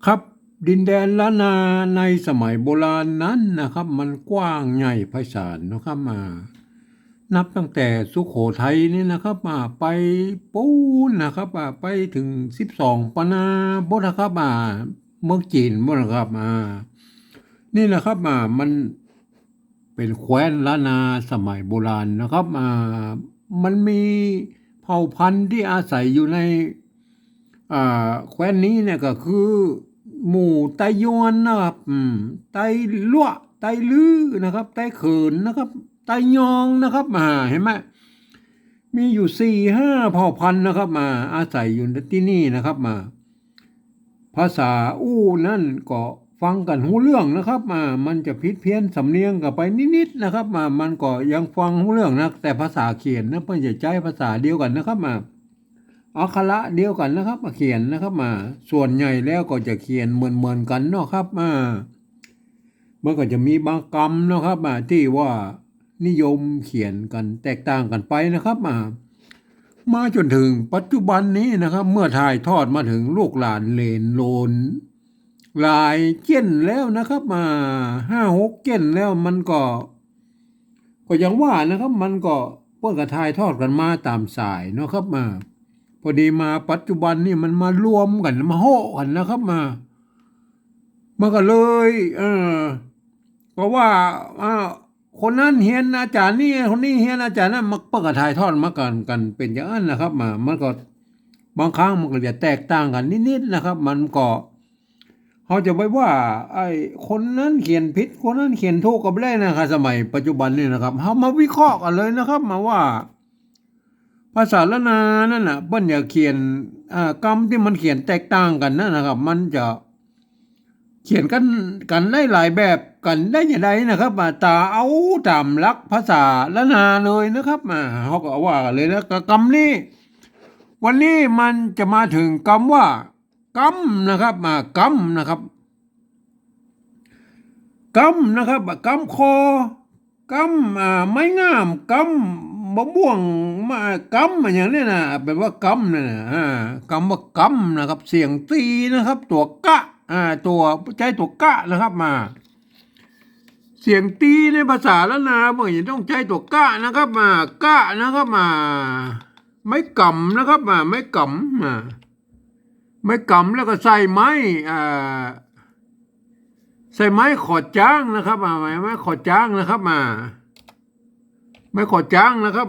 ครับดินแดนล้านนาในสมัยโบราณนั้นนะครับมันกว้างใหญ่ไพศาลนะครับนับตั้งแต่สุโขทัยนี่นะครับไปปูนนะครับไปถึง12ปนาบดนะครับเมืองจีนบดนะครับนี่นะครับมันเป็นแคว้นล้านนาสมัยโบราณนะครับมันมีเผ่าพันธุ์ที่อาศัยอยู่ในแคว้นนี้เนี่ยก็คือหมู่ไตยวนนะครับไตลั่วไตลือนะครับไตเขินนะครับไตยองนะครับเห็นไหมมีอยู่4-5เผ่าพันธุ์นะครับอาศัยอยู่ที่นี่นะครับภาษาอู้นั่นก็ฟังกันหูเรื่องนะครับมันจะพิดเพี้ยนสำเนียงกันไปนิดๆนะครับมันก็ยังฟังหูเรื่องนะแต่ภาษาเขียนนะเพื่อนจะใช้ภาษาเดียวกันนะครับอักขระเดียวกันนะครับเขียนนะครับส่วนใหญ่แล้วก็จะเขียนเหมือนกันเนาะครับมันก็จะมีบางคำเนาะครับที่ว่านิยมเขียนกันแตกต่างกันไปนะครับมาจนถึงปัจจุบันนี้นะครับเมื่อถ่ายทอดมาถึงลูกหลานเลนโลนหลายเจนแล้วนะครับ5-6เจนแล้วมันก็ยังว่านะครับมันก็เพื่อก็ถ่ายทอดกันมาตามสายเนาะครับพอดีมาปัจจุบันนี่มันมารวมกันมาโห่กันนะครับมันก็เลยเพราะว่าคนนั้นเฮียนอาจารย์นี่คนนี้เฮียนอาจารย์นั้นมันเปิดถ่ายทอดมากันเป็นอย่างนั้นนะครับมันก็บางครั้งมันก็จะแตกต่างกันนิดๆนะครับมันก็เขาจะไปว่าไอ้คนนั้นเขียนผิดคนนั้นเขียนถูกก็ไม่ได้นะครับสมัยปัจจุบันนี่นะครับเขามาวิเคราะห์กันเลยนะครับมาว่าภาษาละนานั่นน่ะเปิ้นอย่าเขียนกรรมที่มันเขียนแตกต่างกันนั่นนะครับมันจะเขียนกันได้หลายแบบกันได้อย่างไรนะครับตาเอาตามหลักภาษาละนาเลยนะครับเขาก็ว่ากันเลยนะกรรมนี้วันนี้มันจะมาถึงคำว่ากรรมนะครับกรรมนะครับกรรมนะครับกรรมคอกำไม้งามกำมะม่วงมากำอย่างนี้นะแปลว่ากำนะกำว่ากำนะครับเสียงตีนะครับตัวกะตัวใจตัวกะนะครับเสียงตีในภาษาละนาเมื่อจะต้องใช้ตัวกะนะครับกะนะครับไม่กำนะครับไม่กำไม่กำแล้วก็ใส่ไม้ใส่ไม้ขอดจ้างนะครับไม้ขอดจ้างนะครับไม้ขอดจ้างนะครับ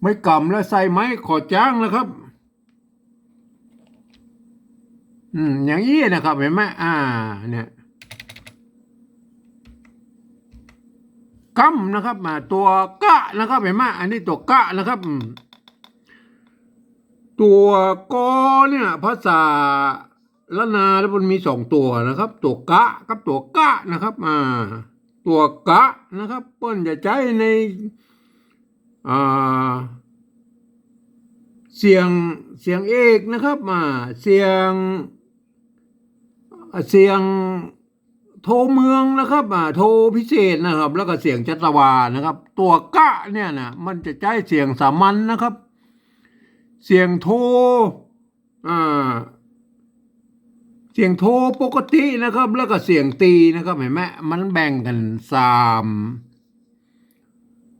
ไม้กำแล้วใส่ไม้ขอดจ้างนะครับอย่างนี้นะครับเห็นไหมเนี่ยกำนะครับตัวกะนะครับเห็นไหมอันนี้ตัวกะนะครับตัวกอเนี่ยภาษาละนาแล้วมันมี2ตัวนะครับตัวกะกับตัวกะนะครับตัวกะนะครับเปิ้นจะใช้ในเสียงเอกนะครับเสียงโทเมืองนะครับโทพิเศษนะครับแล้วก็เสียงจัตวานะครับตัวกะเนี่ยนะมันจะใช้เสียงสามัญนะครับเสียงโทเสียงโทปกตินะครับแล้วก็เสียงตีนะครับเห็นไหมมันแบ่งกัน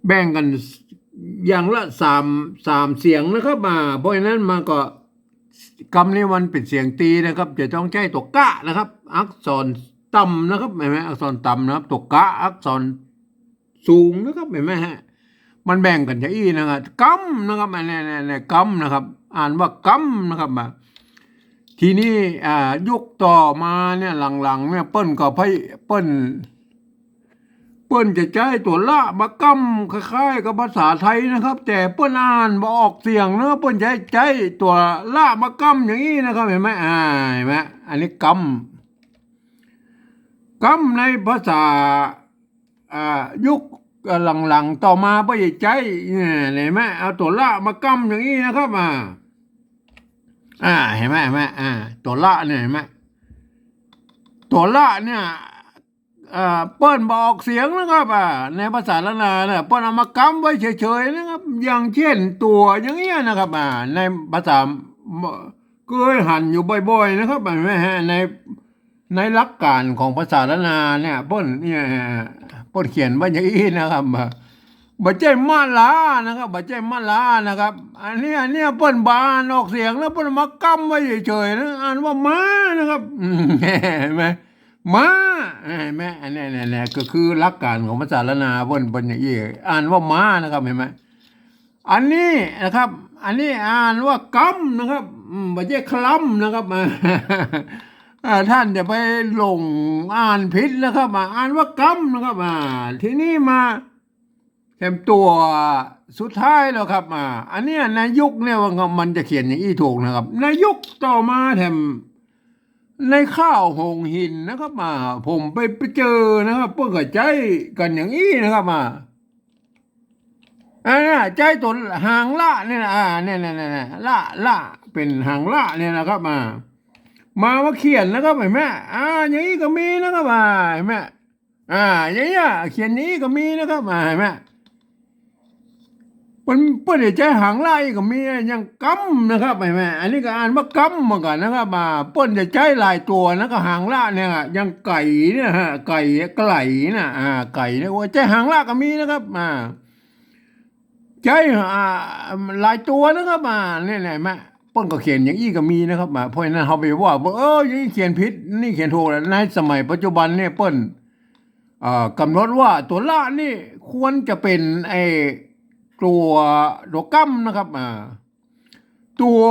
แบ่งกันอย่างละสามเสียงนะครับเพราะฉะนั้นมันก็คำนี้มันเป็นเสียงตีนะครับจะต้องใช้ตัวกะนะครับอักษรต่ำนะครับเห็นไหมอักษรต่ำนะครับตัวกะอักษรสูงนะครับเห็นไหมมันแบ่งกันอย่างนี้นะครับกัมนะครับเนี่ยกัมนะครับอ่านว่ากัมนะครับทีนี้ยุคต่อมาเนี่ยหลังๆเนี่ยเปิ้นก็เปิ้นจะใช้ตัวละมากำคล้ายๆกับภาษาไทยนะครับแต่เปิ้นอ่านบ่ออกเสียงนะเปิ้นใช้ตัวละมากำอย่างนี้นะครับเห็นไหมเห็นไหมอันนี้กำในภาษายุคหลังๆต่อมาเปิ้นใช้เห็นไหมเอาตัวละมากำอย่างนี้นะครับเห็นไหมตัวละเนี่ยเห็นไหมตัวละเนี่ย เปิ้นบอกเสียงนะครับในภาษาละนาเนี่ยเปิ้นเอามากำไว้เฉยๆนะครับอย่างเช่นตัวอย่างเงี้ยนะครับในภาษาเคยหันอยู่บ่อยๆนะครับไม่ฮะในหลักการของภาษาละนาเนี่ยเปิ้นเนี่ยเปิ้นเขียนไว้อย่างนี้นะครับบ่ใจมาลานะครับบ่ใจมาลานะครับอันเนี้ยเปิ้นบานออกเสียงแล้วเปิ้นมากำไว้เฉยๆนะอ่านว่าม้านะครับเห็นไหมม้าเห็นไหมอันนี้ก็คือหลักการของภาษาละนาเปิ้นอย่างนี้อ่านว่าม้านะครับเห็นไหมอันนี้นะครับอันนี้อ่านว่ากำนะครับบ่ใช่คลำนะครับท่านจะไปหลงอ่านผิดนะครับอ่านว่ากำนะครับทีนี้มาแถมตัวสุดท้ายแล้วครับอันนี้ในยุคเนี่ยมันจะเขียนอย่างนี้ถูกนะครับในยุคต่อมาแถมในข้าวหงหินนะครับผมไปเจอนะครับเพื่อเข้าใจกันอย่างนี้นะครับใจตัวหางละเนี่ยเนี่ยละเป็นหางละเนี่ยนะครับมาเขียนนะครับเห็นไหมอย่างนี้ก็มีนะครับเห็นไหมอย่างนี้เขียนนี้ก็มีนะครับเห็นไหมมันเปิ้นใจหางไล่ก็มียังกำนะครับเห็นไหมอันนี้ก็อ่านว่ากำเหมือนกันนะครับเปิ้นจะใจหลายตัวนะก็หางละเนี่ยยังไก่เนี่ยไก่ไก่นะไก่เนี่ยว่าใจหางละก็มีนะครับใจหลายตัวนะครับเนี่ยไหนมาเปิ้นก็เขียนอย่างอี้ก็มีนะครับเพราะฉะนั้นเขาไปว่าอย่างนี้เขียนผิดนี่เขียนถูกแล้วในสมัยปัจจุบันเนี่ยเปิ้นกำหนดว่าตัวละนี่ควรจะเป็นตัวกั้มนะครับตัว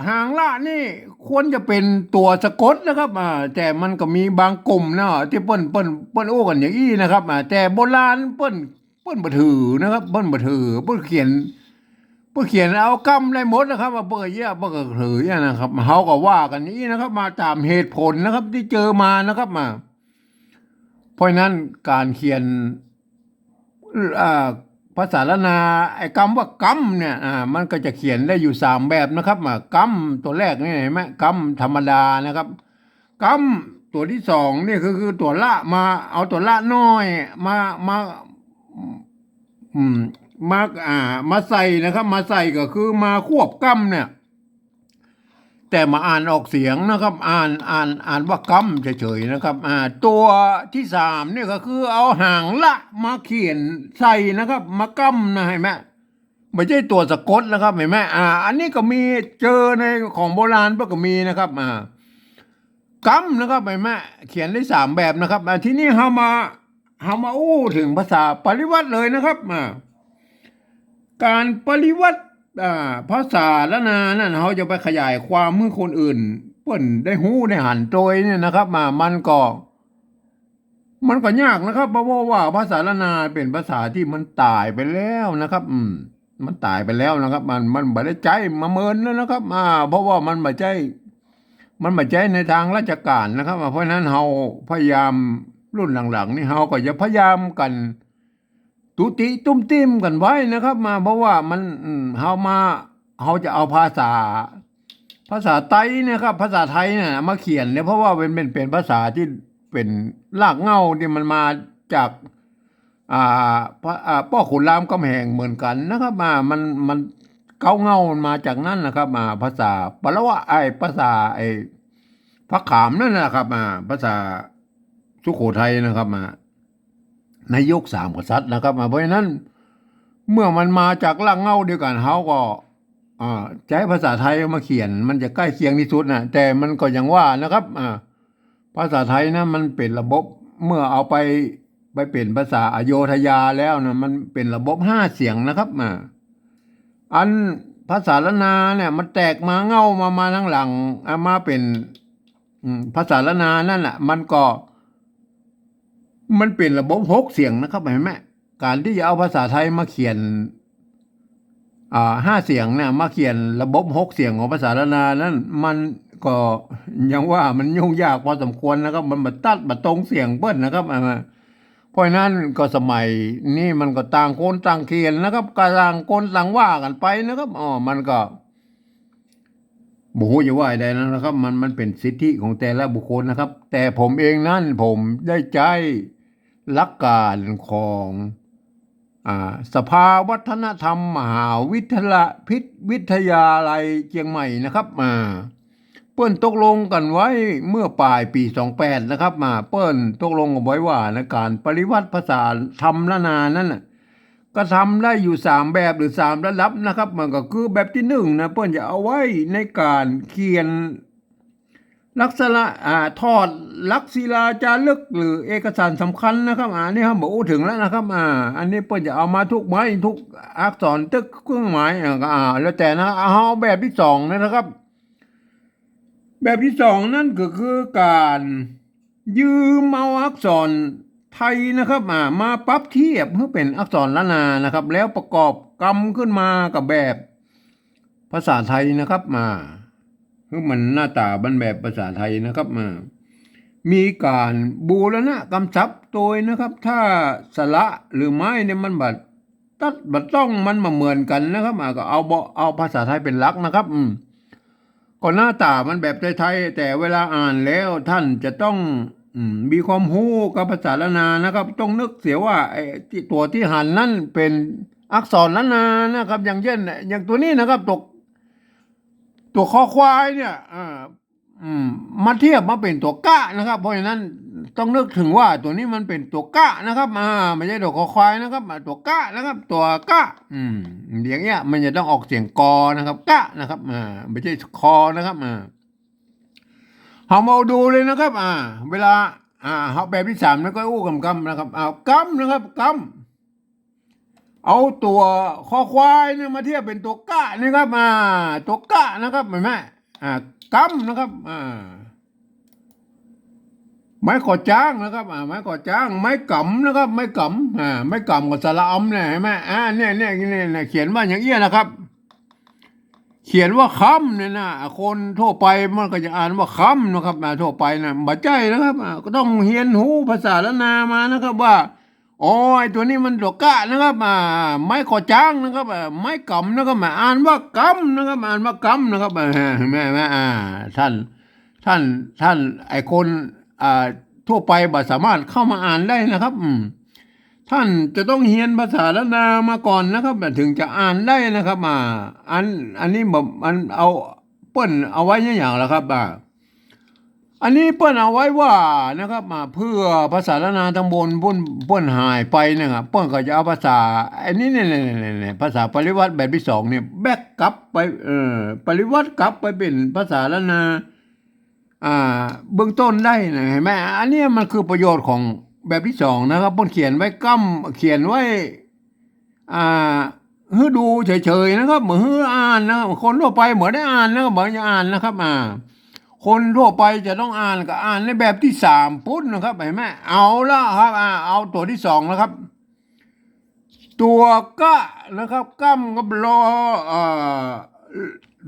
หางละนี่ควรจะเป็นตัวสะกดนะครับแต่มันก็มีบางกลุ่มนะที่เปิ้นโอ้กันอย่างอี้นะครับแต่โบราณเปิ้นบ่ถือนะครับเปิ้นบ่ถือเปิ้นเขียนเอากำได้หมดนะครับเปิ้นเยอะเปิ้นก็ถือนะครับเฮาก็ว่ากันนี้นะครับมาตามเหตุผลนะครับที่เจอมานะครับเพราะนั้นการเขียนภาษาละนาไอ้คำว่ากำเนี่ยมันก็จะเขียนได้อยู่3แบบนะครับกำตัวแรกนี่เห็นไหมกำธรรมดานะครับกำตัวที่2นี่คือตัวละมาเอาตัวละน้อยมาใส่นะครับมาใส่ก็คือมาควบกำเนี่ยแต่มาอ่านออกเสียงนะครับอ่านว่ากำเฉยๆนะครับตัวที่3เนี่ยก็คือเอาหางละมาเขียนใส่นะครับมากำนะเห็นไหมไม่ใช่ตัวสะกดนะครับเห็นไหมอันนี้ก็มีเจอในของโบราณก็มีนะครับกำนะครับเห็นไหมเขียนได้3แบบนะครับทีนี้เฮามาอู้ถึงภาษาปริวัติเลยนะครับการปริวัติภาษาละนานั่นเขาจะไปขยายความเมื่อคนอื่นเปิ้นได้หู้ได้หันโดยเนี่ยนะครับมันก็ยากนะครับเพราะว่าภาษาละนาเป็นภาษาที่มันตายไปแล้วนะครับมันตายไปแล้วนะครับมันบ่ได้ใจมาเมินแล้วนะครับเพราะว่ามันบ่ใจในทางราชการนะครับเพราะฉะนั้นเฮาพยายามรุ่นหลังๆนี่เฮาก็จะพยายามกันตุติตุ้มติ้มกันไว้นะครับเพราะว่ามันเขาจะเอาภาษาไทยนะครับภาษาไทยเนี่ยมาเขียนเนี่ยเพราะว่าเป็นภาษาที่เป็นรากเหง้าที่มันมาจากพ่อขุนรามคำแหงเหมือนกันนะครับมันเก้าเหง้ามันมาจากนั้นนะครับภาษาปะละวะภาษาพระขามนั่นนะครับภาษาสุโขทัยนะครับในยุค3 กษัตริย์นะครับเพราะฉะนั้นเมื่อมันมาจากรากเหง้าเดียวกันเขาก็ใช้ภาษาไทยมาเขียนมันจะใกล้เคียงที่สุดนะแต่มันก็ยังว่านะครับภาษาไทยนะมันเป็นระบบเมื่อเอาไปเป็นภาษาอโยธยาแล้วนะมันเป็นระบบ5 เสียงนะครับอันภาษาละนาเนี่ยมันแตกมาเหง้ามาทั้งหลังมาเป็นภาษาละนานั่นแหละมันเป็นระบบ6 เสียงนะครับเห็นไหมการที่จะเอาภาษาไทยมาเขียน5 เสียงเนี่ยมาเขียนระบบ6 เสียงของภาษาละนานั้นมันก็ยังว่ามันยุ่งยากพอสมควรนะครับมันมาตัดมาตรงเสียงเปิ้นนะครับเพราะนั้นก็สมัยนี้มันก็ต่างคนต่างเขียนนะครับต่างคนต่างว่ากันไปนะครับมันก็ โมโหจะว่าใดนะครับมันเป็นสิทธิของแต่ละบุคคลนะครับ แต่ผมเองนั้นผมได้ใจหลักการของสภาวัฒนธรรมมหาวิทยาลัยเชียงใหม่นะครับเปิ้นตกลงกันไว้เมื่อปลายปี28นะครับเปิ้นตกลงกันไว้ว่าในการปริวัติภาษาธรรมละนานั้นน่ะก็ทำได้อยู่3แบบหรือ3ระดับนะครับมันก็คือแบบที่1นะเปิ้นจะเอาไว้ในการเขียนลักษณะทอดลักษิลาจารึกหรือเอกสารสำคัญนะครับอันนี้ครับบอกถึงแล้วนะครับอันนี้เปิ้นจะเอามาทุกไม้ทุกอักษรตึกเครื่องหมายแล้วแต่นะเอาแบบที่2นะครับแบบที่2นั่นก็คือการยืมเอาอักษรไทยนะครับมาปรับเทียบเพื่อเป็นอักษรล้านนานะครับแล้วประกอบกรรมขึ้นมากับแบบภาษาไทยนะครับคือมันหน้าตาบันแบบภาษาไทยนะครับมีการบูรณะกำชับโดยนะครับถ้าสระหรือไม้เนี่ยมันบัดต้องมันมาเหมือนกันนะครับก็เอาภาษาไทยเป็นหลักนะครับก็หน้าตามันแบบไทยๆแต่เวลาอ่านแล้วท่านจะต้องมีความรู้กับภาษาละนานะครับต้องนึกเสียว่าไอ้ตัวที่หันนั่นเป็นอักษรละนานะครับอย่างเช่นอย่างตัวนี้นะครับตัวคอควายเนี่ยมาเทียบมาเป็นตัวกะนะครับเพราะฉะนั้นต้องนึกถึงว่าตัวนี้มันเป็นตัวกะนะครับไม่ใช่ตัวคอควายนะครับตัวกะนะครับตัวกะอย่างเงี้ยมันจะต้องออกเสียงกอนะครับกะนะครับไม่ใช่คอนะครับเรามาดูเลยนะครับเวลาเขาแบบที่3แล้วก็อู้กำนะครับกำนะครับกำเอาตัวคอควายเนี่ยมาเทียบเป็นตัวกะนะครับตัวกะนะครับเห็นไหมกำนะครับไม้ก่อจ้างนะครับไม้ก่อจ้างไม้กำนะครับไม้กำไม้กำกับสระอำเนี่ยเห็นไหมเนี่ยเขียนว่าอย่างเงี้ยนะครับเขียนว่าคำเนี่ยนะคนทั่วไปมันก็จะอ่านว่าคำนะครับทั่วไปนะบัดใจนะครับก็ต้องเรียนหูภาษาละนามานะครับว่าอ๋อไอตัวนี้มันตัวกะนะครับไม้ก่อจ้างนะครับไม้กำนะครับอ่านว่ากำนะครับอ่านว่ากำนะครับแม่ท่านไอคนทั่วไปบ่สามารถเข้ามาอ่านได้นะครับท่านจะต้องเรียนภาษาละนามาก่อนนะครับถึงจะอ่านได้นะครับอันนี้แบบมันเอาเปิ้นเอาไว้อย่างละครับอันนี้เปิ้นเอาไว้ว่านะครับเพื่อภาษาละนาทั้งบนเปิ้นหายไปนะครับเปิ้นก็จะเอาภาษาอันนี้เนี่ยภาษาปริวัติแบบที่2เนี่ยแบกกลับไปปริวัติกลับไปเป็นภาษาละนาเบื้องต้นได้นะเห็นไหมอันนี้มันคือประโยชน์ของแบบที่2นะครับเขียนไว้เขียนไว้ให้ดูเฉยๆนะครับเหมือนให้อ่านนะครับคนทั่วไปเหมือนได้อ่านนะครับเหมือนจะอ่านนะครับคนทั่วไปจะต้องอ่านก็อ่านในแบบที่3ปุ๊บนะครับเห็นไหมเอาละครับเอาตัวที่2นะครับตัวกะนะครับกั้มกับรอ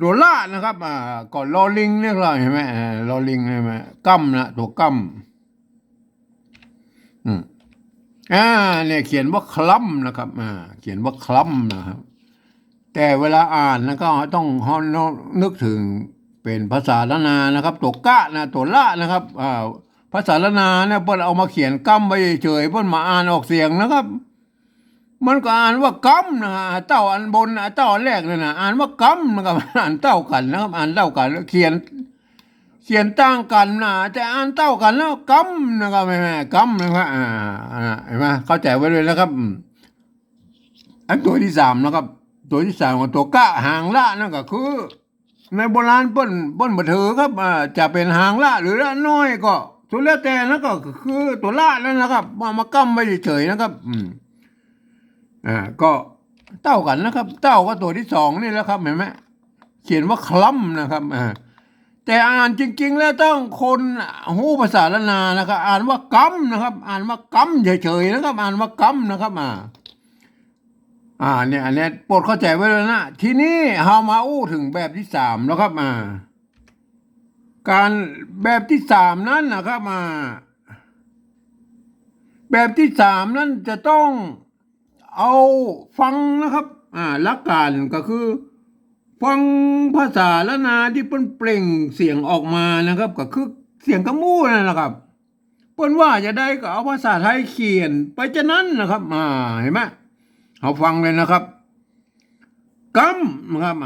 ตัวละนะครับก่อนรอลิงเนี่ยเราเห็นไหมรอลิงเห็นไหมกั้มนะตัวกั้มเนี่ยเขียนว่าคลัมนะครับเขียนว่าคลัมนะครับแต่เวลาอ่านนะก็ต้องนึกถึงเป็นภาษาละนานะครับตัวกะนะตัวละนะครับภาษาละนาเนี่ยเพิ่นเอามาเขียนกั้มไว้เฉยเพิ่นมาอ่านออกเสียงนะครับมันก็อ่านว่ากัมนะเต้าอันบนเต้าอันแรกเลยนะอ่านว่ากัมนะครับอ่านเต้ากันนะครับอ่านเต้ากันแล้วเขียนต่างกันนะแต่อ่านเต้ากันแล้วกัมนะครับแม่กัมนะครับเห็นไหมเข้าใจไว้เลยนะครับอันตัวที่3นะครับตัวที่3ของตัวกะหางละนั่นก็คือในโบราณเปิ้นบ่ถือครับจะเป็นหางละหรือละน้อยก็สุดแล้วแต่นั่นก็คือตัวละนั่นนะครับมากัมไว้เฉยๆนะครับก็เต้ากันนะครับเต้าก็ตัวที่2นี่แล้วครับเห็นไหมเขียนว่าคลัมนะครับแต่อ่านจริงๆแล้วต้องคนหูภาษาละนานะครับอ่านว่ากัมนะครับอ่านว่ากัมเฉยๆนะครับอ่านว่ากัมนะครับเนี่ยอันนี้โปรดเข้าใจไว้เลยนะทีนี้เฮามาอู้ถึงแบบที่3แล้วครับการแบบที่3นั้นนะครับแบบที่3นั้นจะต้องเอาฟังนะครับหลักการก็คือ ฟังภาษาละนาที่เปิ้นเปล่งเสียงออกมานะครับก็คือเสียงกระมู้นั่นแหละครับเปิ้นว่าจะได้ก็เอาภาษาไทยเขียนไปจะนั้นนะครับเห็นไหมเอาฟังเลยนะครับกำนะครับ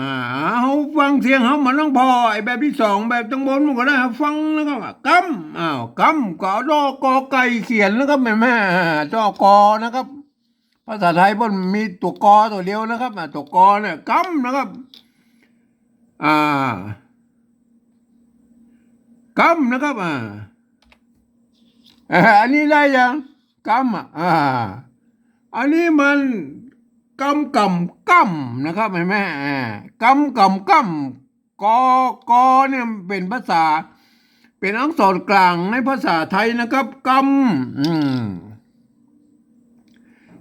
เขาฟังเสียงเขามันต้องพอไอ้แบบที่สองแบบตั้งบนมันก็ได้ฟังนะครับกำกำก็ดอกอไก่เขียนนะครับแม่ดอกอนะครับภาษาไทยเปิ้นมีตัวกอตัวเดียวนะครับตัวกอเนี่ยกำนะครับกำนะครับอันนี้ได้ยังกำอันนี้มันกำนะครับเห็นไหมกำกอเนี่ยเป็นภาษาเป็นอักษรกลางในภาษาไทยนะครับกำ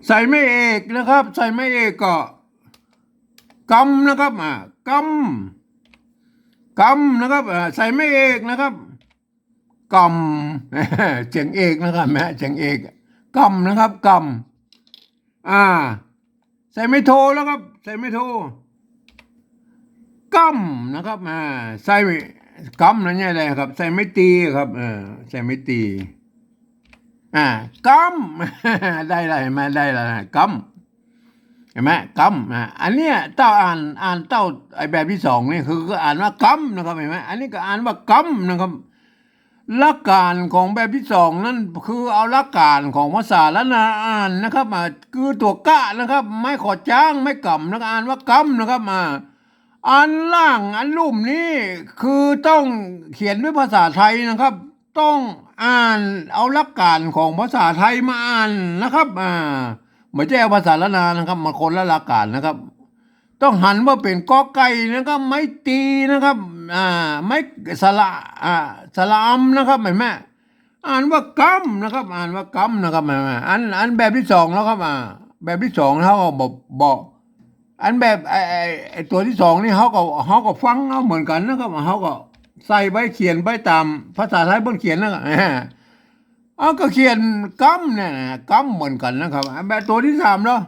ใส่ไม่เอกนะครับใส่ไม่เอกก็กำนะครับกำนะครับใส่ไม่เอกนะครับกำเสียงเอกนะครับแม่เสียงเอกกำนะครับกำใส่ไม่โทแล้วครับใส่ไม่โทกำนะครับใส่ไม่กำนั่นไงอะไรครับใส่ไม่ตีครับใส่ไม่ตีกำได้อะไรมาได้อะไรกำเห็นไหมกำอันเนี้ยเต้าอ่านเต้าไอแบบที่สองนี่คือก็อ่านว่ากำนะครับเห็นไหมอันนี้ก็อ่านว่ากำนะครับหลักการของแบบที่สองนั่นคือเอาหลักการของภาษาละนาอ่านนะครับคือตัวกะนะครับไม่ขอจ้างไม่กำนะอ่านว่ากำนะครับอันล่างอันลุ่มนี้คือต้องเขียนด้วยภาษาไทยนะครับ ต้องอ่านเอาหลักการของภาษาไทยมาอ่านนะครับไม่ใช่เอาภาษาละนานะครับมาคนละหลักการนะครับ ต้องหันว่าเป็นกอไก่นะครับไม่ตีนะครับไม่สระสระอำนะครับแม่อ่านว่ากำนะครับอ่านว่ากำนะครับแม่อันแบบที่สองแล้วครับแบบที่สองเขาก็บอกอันแบบไอตัวที่สองนี่เขาก็ฟังเอาเหมือนกันนะครับเขาก็ใส่ใบเขียนใบตามภาษาไทยบนเขียนนะครับก็เขียนกำเนี่ยกำเหมือนกันนะครับแบบตัวที่สามแล้ว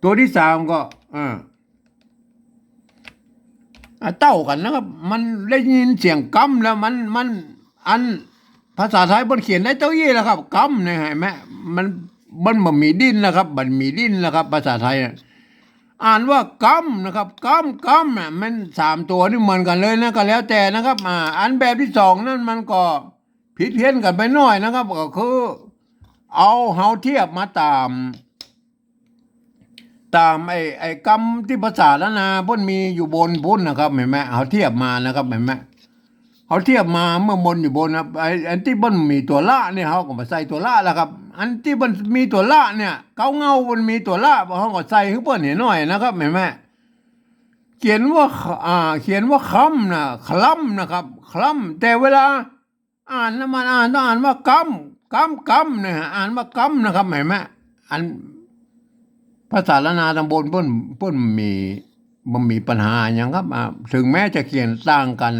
ตัวที่สามก็เต้ากันนะครับมันได้ยินเสียงกำแล้วมันอันภาษาไทยบนเขียนได้เจ้ายี่แล้วครับกำเนี่ยเห็นไหมมันมีดิ้นนะครับมันมีดิ้นนะครับ ภาษาไทยอ่านว่ากำนะครับกำน่ะมันสามตัวนี่เหมือนกันเลยนะก็แล้วแต่นะครับอันแบบที่สองนั่นมันก็ผิดเพี้ยนกันไปหน่อยนะครับก็คือเอาเฮาเทียบมาตามไอ้กรรมที่ภาษาละนาพ่นมีอยู่บนพุ่นนะครับเห็นไหมเขาเทียบมานะครับเห็นไหมเขาเทียบมาเมื่อบนอยู่บนนะอันที่บนมีตัวละเนี่ยเขาก็มาใส่ตัวละแล้วครับอันที่บนมีตัวละเนี่ยเงาบนมีตัวละเขาก็ใส่ขึ้นเพิ่นหน่อยนะครับเห็นไหมเขียนว่าคำนะคล้ำนะครับคล้ำแต่เวลาอ่านนะมันต้องอ่านว่ากำเนี่ยอ่านว่ากำนะครับเห็นไหมอันภาษาละนาตำบลเพิ่นมีปัญหาอย่างครับถึงแม้จะเขียนต่างกัน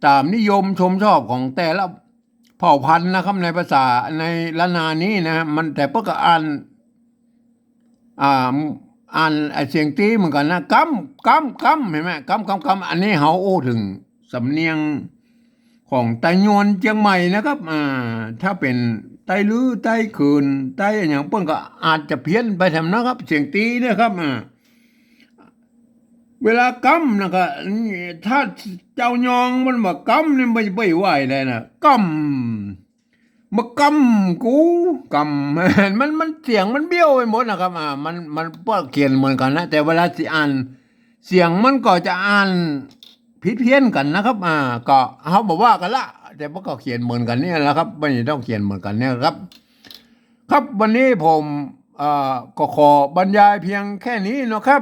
ตามนิยมชมชอบของแต่ละเผ่าพันธุ์นะครับในภาษาในละนานี้นะมันแต่เพิ่นก็อ่านเสียงตีเหมือนกันนะกำเห็นไหมกำอันนี้เขาโอ้ถึงสำเนียงของไต้ยวนเชียงใหม่นะครับถ้าเป็นไต้ลื้อไต้คืนไต้อย่างเปิ้นก็อาจจะเพี้ยนไปทำนะครับเสียงตีเนี่ยครับเวลากำนะครับถ้าเจ้ายองมันว่ากำนี่ไม่ไหวเลยนะกำมากำกูกำมันเสียงมันเบี้ยวไปหมดนะครับมันก็เขียนเหมือนกันนะแต่เวลาสิอ่านเสียงมันก็จะอ่านผิดเพี้ยนกันนะครับก็เขาบอกว่ากันละแต่พวกก็เขียนเหมือนกันเนี่ยแหละครับวันนี้ต้องเขียนเหมือนกันเนี่ยครับครับวันนี้ผมก็ขอบรรยายเพียงแค่นี้นะครับ